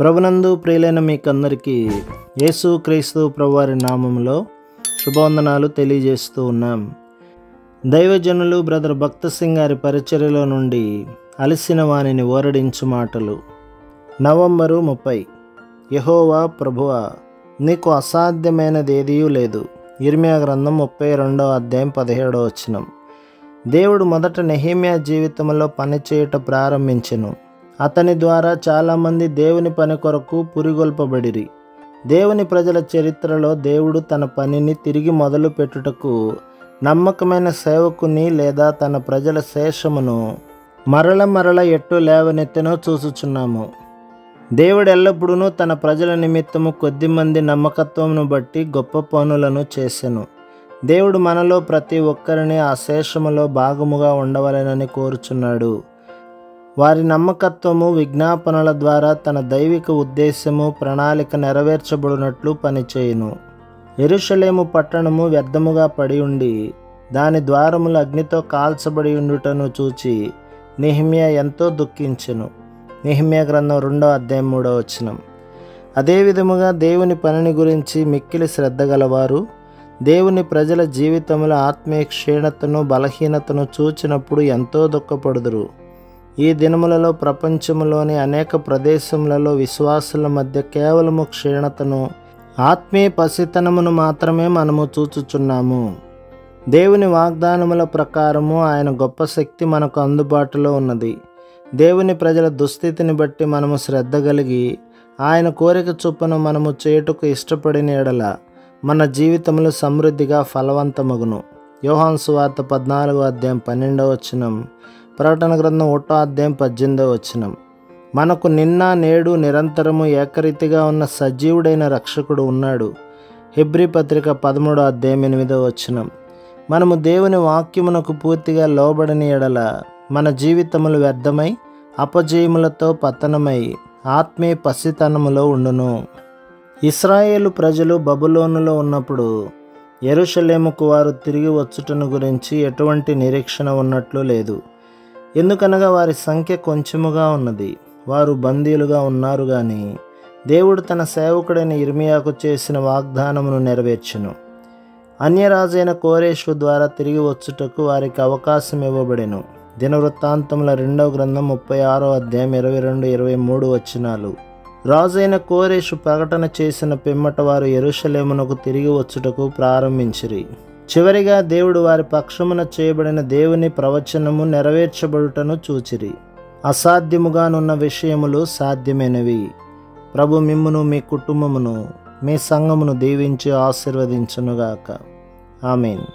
ప్రభునందు ప్రియులైన మీకందరికీ యేసు క్రీస్తు ప్రభువారి నామములో శుభవందనాలు తెలియజేస్తూ ఉన్నాం. దైవజనులు బ్రదర్ భక్త సింగ్ గారి పరిచర్యలో నుండి అలసిన వానిని ఓరడించు మాటలు. నవంబరు 30. యెహోవా ప్రభువా, నీకు అసాధ్యమైనది ఏదియూ లేదు. యిర్మీయా గ్రంథం 32వ అధ్యాయం 17వ వచనం. దేవుడు మొదట నెహెమ్యా జీవితంలో పనిచేయుట ప్రారంభించెను. అతని ద్వారా చాలామంది దేవుని పని కొరకు పురిగొల్పబడిరి. దేవుని ప్రజల చరిత్రలో దేవుడు తన పనిని తిరిగి మొదలు పెట్టుటకు నమ్మకమైన సేవకుని లేదా తన ప్రజల శేషమును మరల ఎట్టు లేవనెత్తెనో చూసుచున్నాము. దేవుడు ఎల్లప్పుడూ తన ప్రజల నిమిత్తము కొద్దిమంది నమ్మకత్వమును బట్టి గొప్ప పనులను చేసెను. దేవుడు మనలో ప్రతి ఒక్కరిని ఆ శేషములో భాగముగా ఉండవలెనని కోరుచున్నాడు. వారి నమ్మకత్వము విజ్ఞాపనల ద్వారా తన దైవిక ఉద్దేశము ప్రణాళిక నెరవేర్చబడినట్లు పనిచేయును. యెరూషలేము పట్టణము వ్యర్థముగా పడి ఉండి దాని ద్వారములు అగ్నితో కాల్చబడి ఉండుటను చూచి నెహెమ్యా ఎంతో దుఃఖించెను. నెహెమ్యా గ్రంథం 2వ అధ్యాయం 3వ వచనం. అదే విధముగా దేవుని పనిని గురించి మిక్కిలి శ్రద్ధ గలవారు దేవుని ప్రజల జీవితంలో ఆత్మీయ క్షీణతను బలహీనతను చూచినప్పుడు ఎంతో దుఃఖపడుదురు. ఈ దినములలో ప్రపంచంలోని అనేక ప్రదేశములలో విశ్వాసుల మధ్య కేవలము క్షీణతను ఆత్మీయ పసితనమును మాత్రమే మనము చూచుచున్నాము. దేవుని వాగ్దానముల ప్రకారము ఆయన గొప్ప శక్తి మనకు అందుబాటులో ఉన్నది. దేవుని ప్రజల దుస్థితిని బట్టి మనము శ్రద్ధ కలిగి ఆయన కోరిక చొప్పున మనము చేయుటకు ఇష్టపడిన ఎడల మన జీవితంలో సమృద్ధిగా ఫలవంతమగును. యోహాను సువార్త 14వ అధ్యాయం 12వ వచనం, ప్రకటన గ్రంథం 1వ అధ్యాయం 18వ వచనం. మనకు నిన్న నేడు నిరంతరము ఏకరీతిగా ఉన్న సజీవుడైన రక్షకుడు ఉన్నాడు. హెబ్రీ పత్రిక 13వ అధ్యాయం 8వ వచనం. మనము దేవుని వాక్యమునకు పూర్తిగా లోబడని ఎడల మన జీవితములు వ్యర్థమై అపజయములతో పతనమై ఆత్మీయ పసితనములో ఉండును. ఇశ్రాయేలు ప్రజలు బబులోనులో ఉన్నప్పుడు యెరూషలేముకు వారు తిరిగి వచ్చుటను గురించి ఎటువంటి నిరీక్షణ ఉన్నట్లు లేదు. ఎందుకనగా వారి సంఖ్య కొంచెముగా ఉన్నది. వారు బందీలుగా ఉన్నారు గాని దేవుడు తన సేవకుడైన యిర్మీయాకు చేసిన వాగ్దానమును నెరవేర్చెను. అన్యరాజైన కోరేషు ద్వారా తిరిగి వచ్చుటకు వారికి అవకాశం ఇవ్వబడెను. దినవృత్తాంతముల 2వ గ్రంథం 36వ అధ్యాయం 22-23 వచనాలు. రాజైన కోరేషు ప్రకటన చేసిన పిమ్మట వారు యెరూషలేమునకు తిరిగి వచ్చుటకు ప్రారంభించిరి. చివరిగా దేవుడు వారి పక్షమున చేయబడిన దేవుని ప్రవచనము నెరవేర్చబడుటను చూచిరి. అసాధ్యముగానున్న విషయములు సాధ్యమైనవి. ప్రభు మిమ్మును, మీ కుటుంబమును, మీ సంఘమును దీవించి ఆశీర్వదించునుగాక. ఆమేన్.